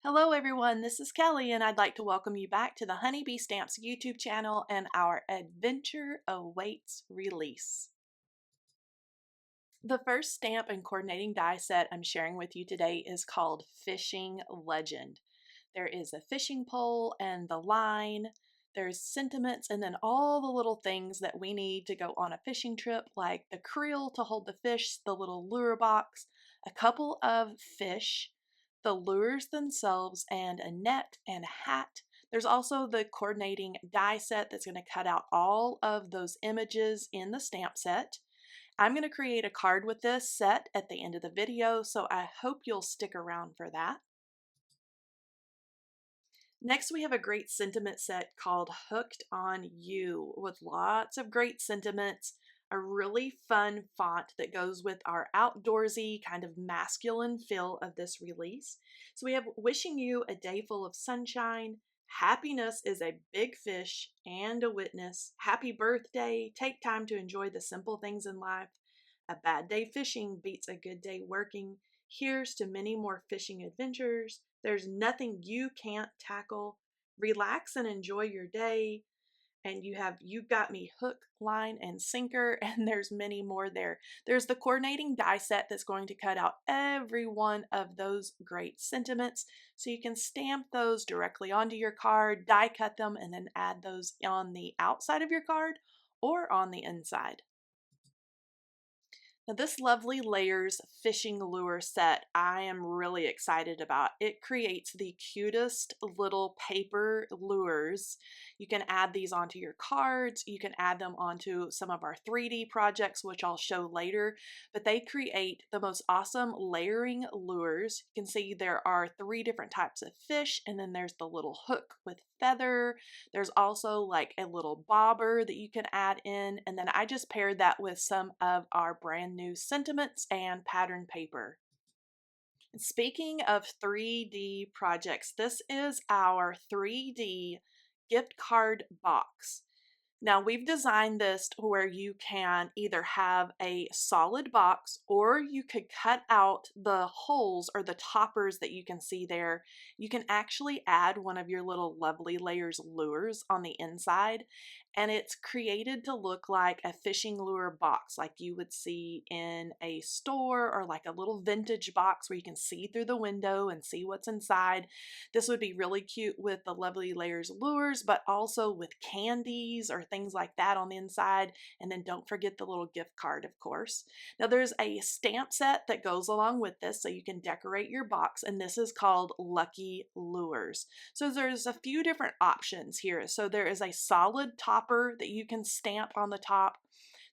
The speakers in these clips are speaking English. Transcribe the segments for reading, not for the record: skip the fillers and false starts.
Hello everyone, this is Kelly and I'd like to welcome you back to the Honeybee Stamps YouTube channel and our adventure awaits release. The first stamp and coordinating die set I'm sharing with you today is called Fishing Legend. There is a fishing pole and the line, there's sentiments, and then all the little things that we need to go on a fishing trip, like the creel to hold the fish, the little lure box, a couple of fish, the lures themselves, and a net and a hat. There's also the coordinating die set that's going to cut out all of those images in the stamp set. I'm going to create a card with this set at the end of the video, so I hope you'll stick around for that. Next, we have a great sentiment set called Hooked on You with lots of great sentiments, a really fun font that goes with our outdoorsy kind of masculine feel of this release. So we have wishing you a day full of sunshine. Happiness is a big fish and a witness. Happy birthday. Take time to enjoy the simple things in life. A bad day fishing beats a good day working. Here's to many more fishing adventures. There's nothing you can't tackle. Relax and enjoy your day. And you got me hook, line, and sinker, and there's many more there. There's the coordinating die set that's going to cut out every one of those great sentiments, so you can stamp those directly onto your card, die cut them, and then add those on the outside of your card or on the inside. Now this lovely layers fishing lure set I am really excited about. It creates the cutest little paper lures. You can add these onto your cards. You can add them onto some of our 3D projects, which I'll show later, but they create the most awesome layering lures. You can see there are 3 different types of fish, and then there's the little hook with feather. There's also like a little bobber that you can add in, and then I just paired that with some of our brand new sentiments and pattern paper. Speaking of 3D projects, this is our 3D gift card box. Now we've designed this to where you can either have a solid box or you could cut out the holes or the toppers that you can see there. You can actually add one of your little lovely layers lures on the inside, and it's created to look like a fishing lure box like you would see in a store, or like a little vintage box where you can see through the window and see what's inside. This would be really cute with the lovely layers lures, but also with candies or things like that on the inside. And then don't forget the little gift card, of course. Now there's a stamp set that goes along with this so you can decorate your box, and this is called Lucky Lures. So there's a few different options here. So there is a solid topper that you can stamp on the top.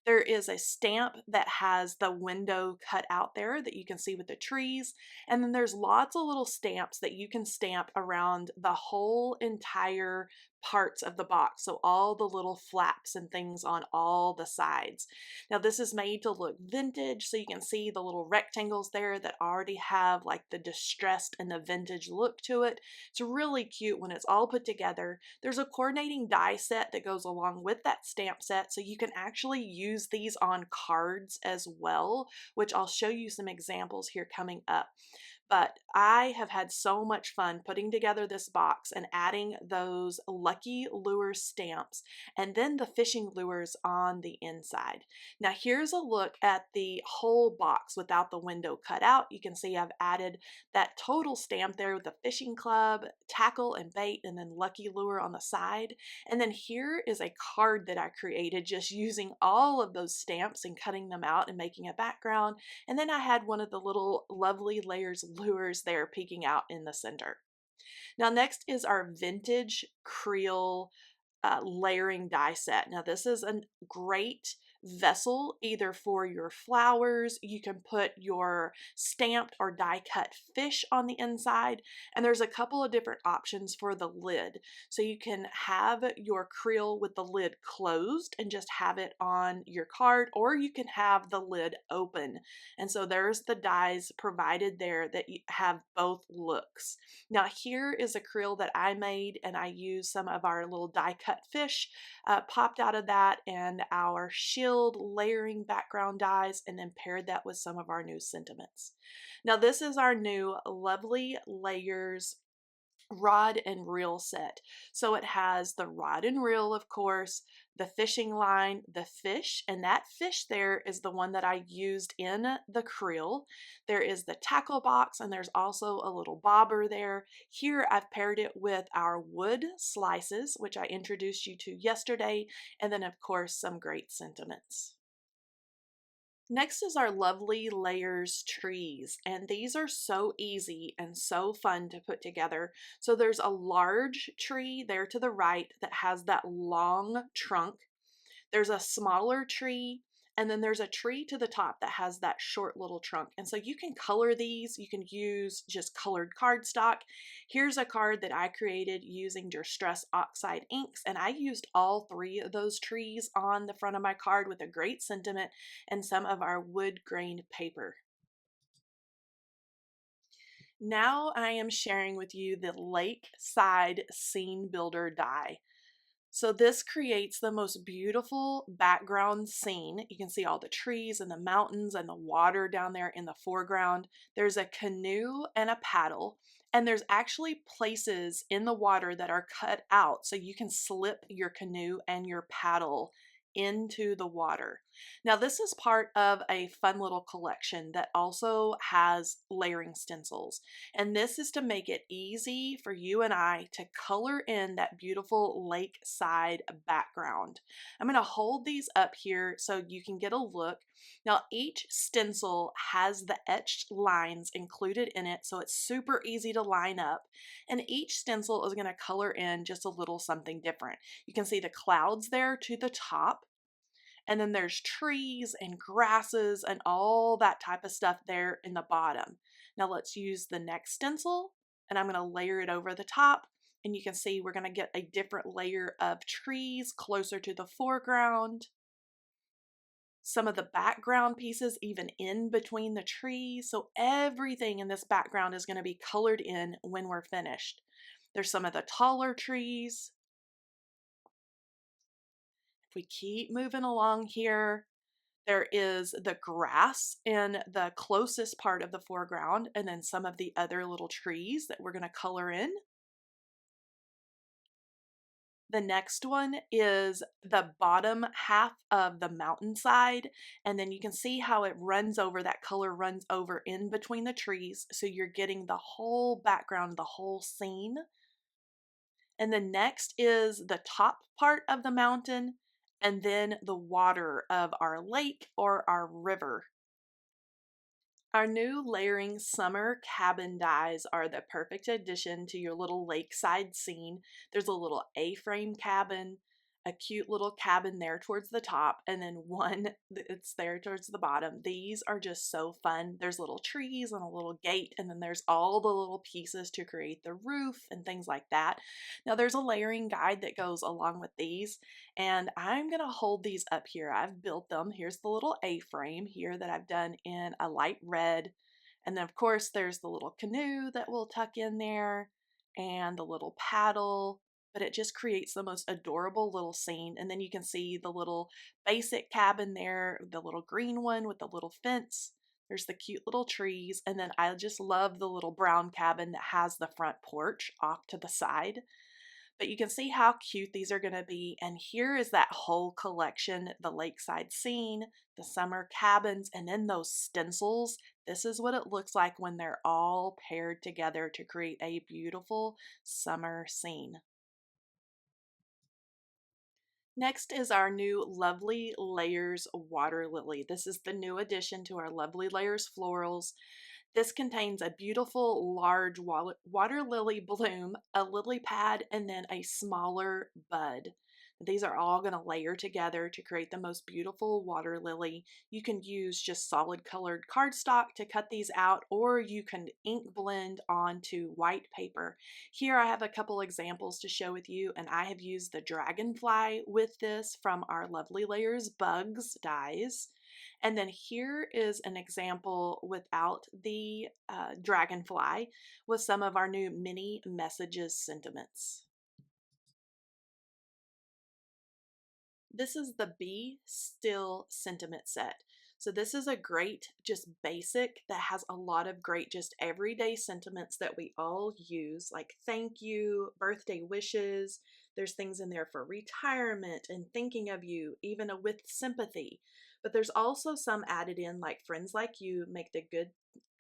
There is a stamp that has the window cut out there that you can see with the trees. And then there's lots of little stamps that you can stamp around the whole entire parts of the box. So all the little flaps and things on all the sides. Now this is made to look vintage, so you can see the little rectangles there that already have like the distressed and the vintage look to it. It's really cute when it's all put together. There's a coordinating die set that goes along with that stamp set, so you can actually use these on cards as well, which I'll show you some examples here coming up. But I have had so much fun putting together this box and adding those Lucky Lure stamps and then the fishing lures on the inside. Now here's a look at the whole box without the window cut out. You can see I've added that total stamp there with the fishing club, tackle and bait, and then Lucky Lure on the side. And then here is a card that I created just using all of those stamps and cutting them out and making a background. And then I had one of the little lovely layers lures there peeking out in the center. Now next is our vintage Creel layering die set. Now this is a great vessel either for your flowers. You can put your stamped or die cut fish on the inside, and there's a couple of different options for the lid. So you can have your creel with the lid closed and just have it on your card, or you can have the lid open, and so there's the dies provided there that you have both looks. Now here is a creel that I made, and I used some of our little die cut fish popped out of that and our shield layering background dies, and then paired that with some of our new sentiments. Now this is our new lovely layers rod and reel set. So it has the rod and reel, of course, the fishing line, the fish, and that fish there is the one that I used in the creel. There is the tackle box, and there's also a little bobber there. Here I've paired it with our wood slices, which I introduced you to yesterday, and then of course some great sentiments. Next is our lovely layers trees, and these are so easy and so fun to put together. So there's a large tree there to the right that has that long trunk. There's a smaller tree, and then there's a tree to the top that has that short little trunk. And so you can color these. You can use just colored cardstock. Here's a card that I created using Distress Oxide inks, and I used all three of those trees on the front of my card with a great sentiment and some of our wood grain paper. Now I am sharing with you the Lakeside Scene Builder die. So this creates the most beautiful background scene. You can see all the trees and the mountains and the water down there in the foreground. There's a canoe and a paddle, and there's actually places in the water that are cut out so you can slip your canoe and your paddle into the water. Now this is part of a fun little collection that also has layering stencils, and this is to make it easy for you and I to color in that beautiful lakeside background. I'm going to hold these up here so you can get a look. Now each stencil has the etched lines included in it, so it's super easy to line up, and each stencil is going to color in just a little something different. You can see the clouds there to the top, and then there's trees and grasses and all that type of stuff there in the bottom. Now let's use the next stencil, and I'm going to layer it over the top, and you can see we're going to get a different layer of trees closer to the foreground. Some of the background pieces even in between the trees. So everything in this background is going to be colored in when we're finished. There's some of the taller trees. We keep moving along here. There is the grass in the closest part of the foreground, and then some of the other little trees that we're going to color in. The next one is the bottom half of the mountainside, and then you can see how it runs over, that color runs over in between the trees, so you're getting the whole background, the whole scene. And then next is the top part of the mountain, and then the water of our lake or our river. Our new layering summer cabin dies are the perfect addition to your little lakeside scene. There's a little A-frame cabin, a cute little cabin there towards the top, and then one that's there towards the bottom. These are just so fun. There's little trees and a little gate, and then there's all the little pieces to create the roof and things like that. Now there's a layering guide that goes along with these, and I'm going to hold these up here. I've built them. Here's the little A-frame here that I've done in a light red. And then of course there's the little canoe that we'll tuck in there and the little paddle, but it just creates the most adorable little scene. And then you can see the little basic cabin there, the little green one with the little fence. There's the cute little trees. And then I just love the little brown cabin that has the front porch off to the side. But you can see how cute these are going to be. And here is that whole collection, the lakeside scene, the summer cabins, and then those stencils. This is what it looks like when they're all paired together to create a beautiful summer scene. Next is our new Lovely Layers Water Lily. This is the new addition to our Lovely Layers florals. This contains a beautiful large water lily bloom, a lily pad, and then a smaller bud. These are all going to layer together to create the most beautiful water lily. You can use just solid colored cardstock to cut these out, or you can ink blend onto white paper. Here I have a couple examples to show with you, and I have used the dragonfly with this from our Lovely Layers Bugs dies. And then here is an example without the dragonfly with some of our new mini messages sentiments. This is the Be Still sentiment set. So this is a great, just basic that has a lot of great, just everyday sentiments that we all use, like thank you, birthday wishes. There's things in there for retirement and thinking of you, even a with sympathy. But there's also some added in like friends like you make the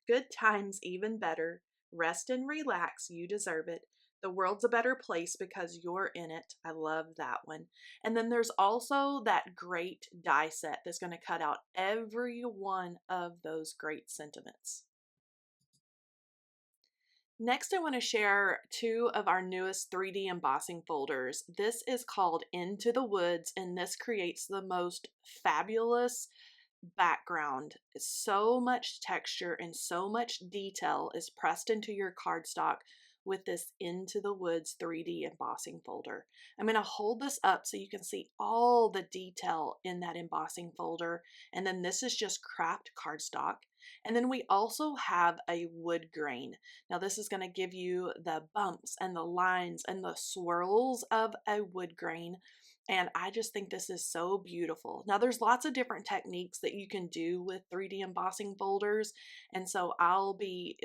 good times even better. Rest and relax, you deserve it. The world's a better place because you're in it. I love that one. And then there's also that great die set that's going to cut out every one of those great sentiments. Next, I want to share two of our newest 3D embossing folders. This is called Into the Woods, and this creates the most fabulous background. So much texture and so much detail is pressed into your cardstock with this Into the Woods 3D embossing folder. I'm going to hold this up so you can see all the detail in that embossing folder. And then this is just craft cardstock. And then we also have a wood grain. Now this is going to give you the bumps and the lines and the swirls of a wood grain. And I just think this is so beautiful. Now there's lots of different techniques that you can do with 3D embossing folders. And so I'll be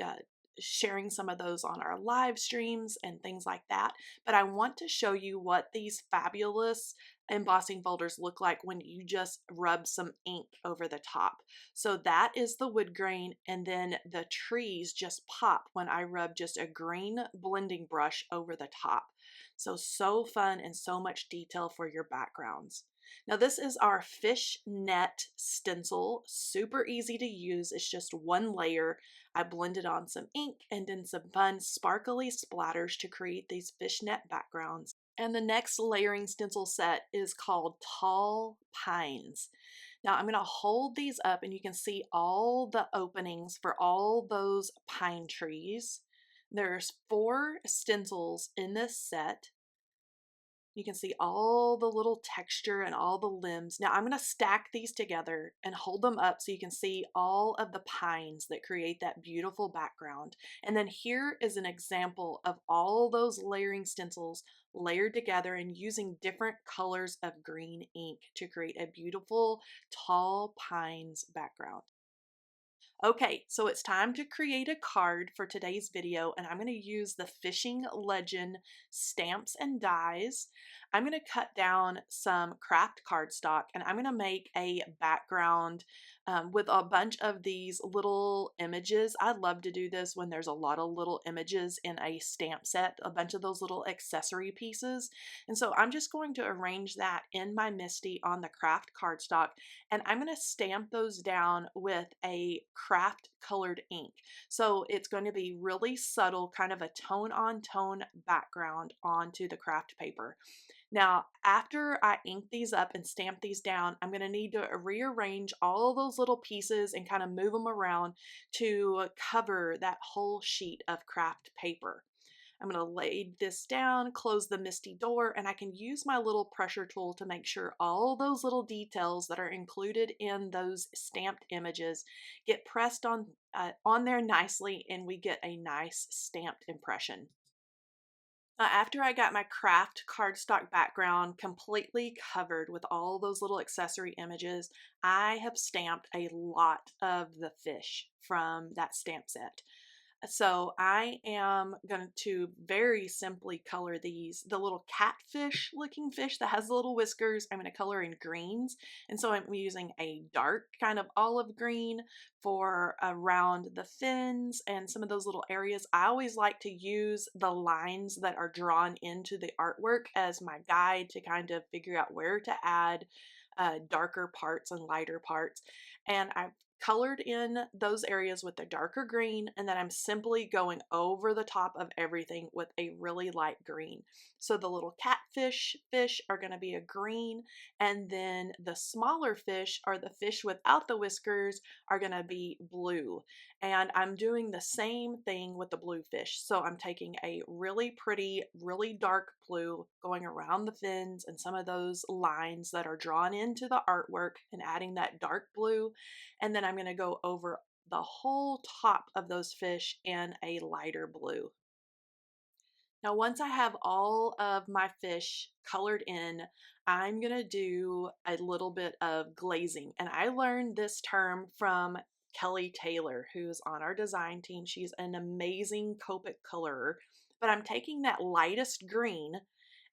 sharing some of those on our live streams and things like that. But I want to show you what these fabulous embossing folders look like when you just rub some ink over the top. So that is the wood grain, and then the trees just pop when I rub just a green blending brush over the top. So fun and so much detail for your backgrounds. Now this is our fish net stencil, super easy to use. It's just one layer. I blended on some ink and then some fun sparkly splatters to create these fishnet backgrounds. And the next layering stencil set is called Tall Pines. Now I'm going to hold these up and you can see all the openings for all those pine trees. There's 4 stencils in this set. You can see all the little texture and all the limbs. Now I'm going to stack these together and hold them up so you can see all of the pines that create that beautiful background. And then here is an example of all those layering stencils layered together and using different colors of green ink to create a beautiful tall pines background. Okay, so it's time to create a card for today's video, and I'm going to use the Fishing Legend stamps and dies. I'm going to cut down some craft cardstock, and I'm going to make a background with a bunch of these little images. I love to do this when there's a lot of little images in a stamp set, a bunch of those little accessory pieces. And so I'm just going to arrange that in my MISTI on the craft cardstock, and I'm going to stamp those down with a craft colored ink. So it's going to be really subtle, kind of a tone on tone background onto the craft paper. Now, after I ink these up and stamp these down, I'm going to need to rearrange all those little pieces and kind of move them around to cover that whole sheet of craft paper. I'm going to lay this down, close the MISTI door, and I can use my little pressure tool to make sure all those little details that are included in those stamped images get pressed on there nicely, and we get a nice stamped impression. After I got my craft cardstock background completely covered with all those little accessory images, I have stamped a lot of the fish from that stamp set. So I am going to very simply color these, the little catfish looking fish that has the little whiskers. I'm going to color in greens. And so I'm using a dark kind of olive green for around the fins and some of those little areas. I always like to use the lines that are drawn into the artwork as my guide to kind of figure out where to add darker parts and lighter parts. And I've colored in those areas with the darker green, and then I'm simply going over the top of everything with a really light green. So the little catfish fish are going to be a green, and then the smaller fish, or the fish without the whiskers, are going to be blue. And I'm doing the same thing with the blue fish. So I'm taking a really pretty, really dark blue, going around the fins and some of those lines that are drawn into the artwork and adding that dark blue. And then I'm going to go over the whole top of those fish in a lighter blue. Now, once I have all of my fish colored in, I'm gonna do a little bit of glazing. And I learned this term from Kelly Taylor, who's on our design team. She's an amazing Copic colorer. But I'm taking that lightest green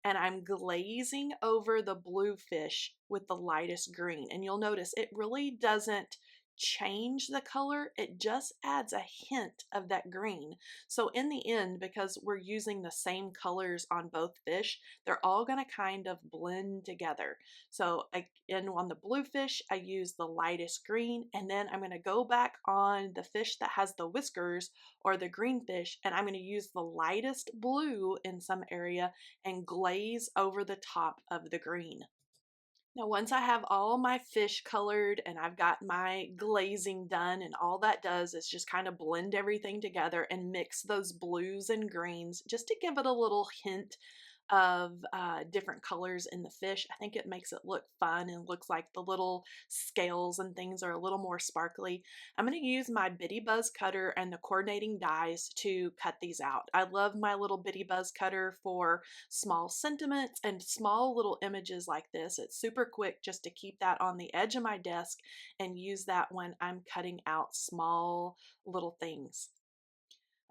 and I'm glazing over the blue fish with the lightest green. And you'll notice it really doesn't change the color, it just adds a hint of that green. So in the end, because we're using the same colors on both fish, they're all going to kind of blend together. So again, on the blue fish, I use the lightest green, and then I'm going to go back on the fish that has the whiskers or the green fish, and I'm going to use the lightest blue in some area and glaze over the top of the green. Now, once I have all my fish colored and I've got my glazing done, and all that does is just kind of blend everything together and mix those blues and greens just to give it a little hint of different colors in the fish. I think it makes it look fun and looks like the little scales and things are a little more sparkly. I'm going to use my Bitty Buzz cutter and the coordinating dies to cut these out. I love my little Bitty Buzz cutter for small sentiments and small little images like this. It's super quick just to keep that on the edge of my desk and use that when I'm cutting out small little things.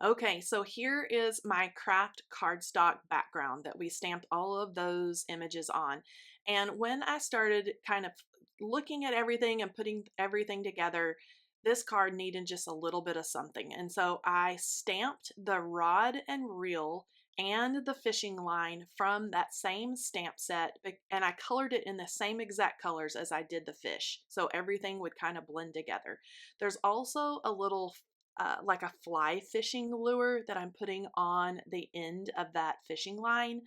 Okay, so here is my craft cardstock background that we stamped all of those images on. And when I started kind of looking at everything and putting everything together, this card needed just a little bit of something. And so I stamped the rod and reel and the fishing line from that same stamp set, and I colored it in the same exact colors as I did the fish. So everything would kind of blend together. There's also a little like a fly fishing lure that I'm putting on the end of that fishing line.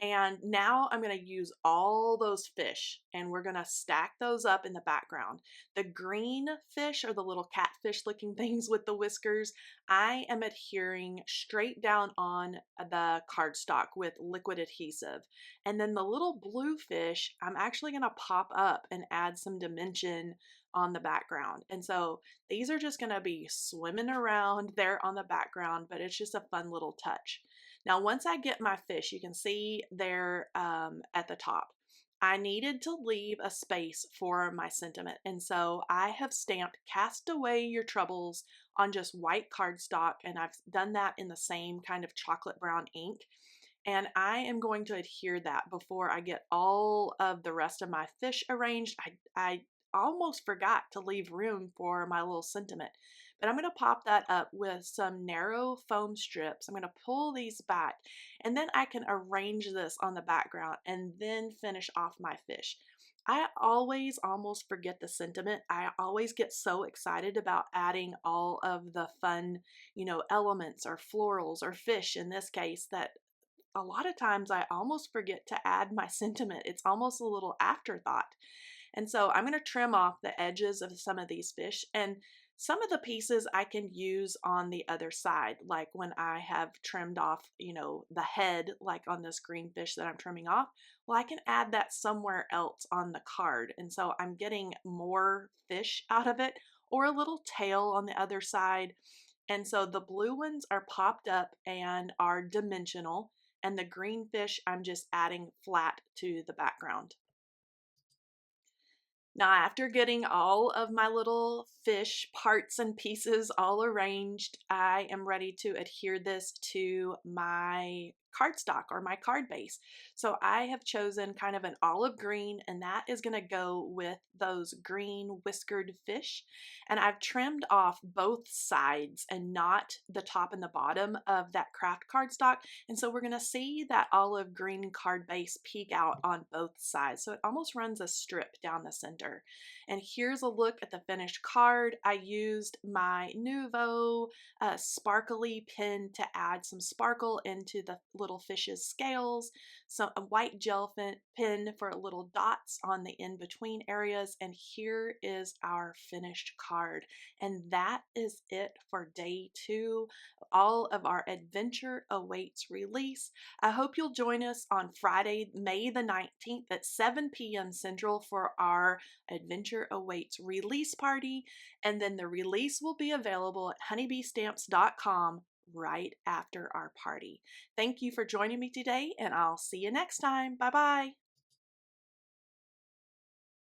And now I'm going to use all those fish and we're going to stack those up in the background. The green fish are the little catfish looking things with the whiskers. I am adhering straight down on the cardstock with liquid adhesive. And then the little blue fish, I'm actually going to pop up and add some dimension on the background. And so these are just going to be swimming around there on the background, but it's just a fun little touch. Now, once I get my fish, you can see there at the top, I needed to leave a space for my sentiment. And so I have stamped "Cast Away Your Troubles" on just white cardstock, and I've done that in the same kind of chocolate brown ink. And I am going to adhere that before I get all of the rest of my fish arranged. I almost forgot to leave room for my little sentiment. But I'm going to pop that up with some narrow foam strips. I'm going to pull these back and then I can arrange this on the background and then finish off my fish. I always almost forget the sentiment. I always get so excited about adding all of the fun, elements or florals or fish in this case that a lot of times I almost forget to add my sentiment. It's almost a little afterthought. And so I'm going to trim off the edges of some of these fish, and some of the pieces I can use on the other side, like when I have trimmed off, the head, like on this green fish that I'm trimming off. Well, I can add that somewhere else on the card. And so I'm getting more fish out of it, or a little tail on the other side. And so the blue ones are popped up and are dimensional, and the green fish I'm just adding flat to the background. Now, after getting all of my little fish parts and pieces all arranged, I am ready to adhere this to my cardstock or my card base. So I have chosen kind of an olive green, and that is going to go with those green whiskered fish. And I've trimmed off both sides and not the top and the bottom of that craft cardstock. And so we're going to see that olive green card base peek out on both sides. So it almost runs a strip down the center. And here's a look at the finished card. I used my Nuvo sparkly pen to add some sparkle into the little fish's scales, a white gel pen for little dots on the in-between areas, and here is our finished card. And that is it for day 2. All of our Adventure Awaits release. I hope you'll join us on Friday, May the 19th at 7 p.m. Central for our Adventure Awaits release party, and then the release will be available at honeybeestamps.com right after our party. Thank you for joining me today, and I'll see you next time. Bye bye.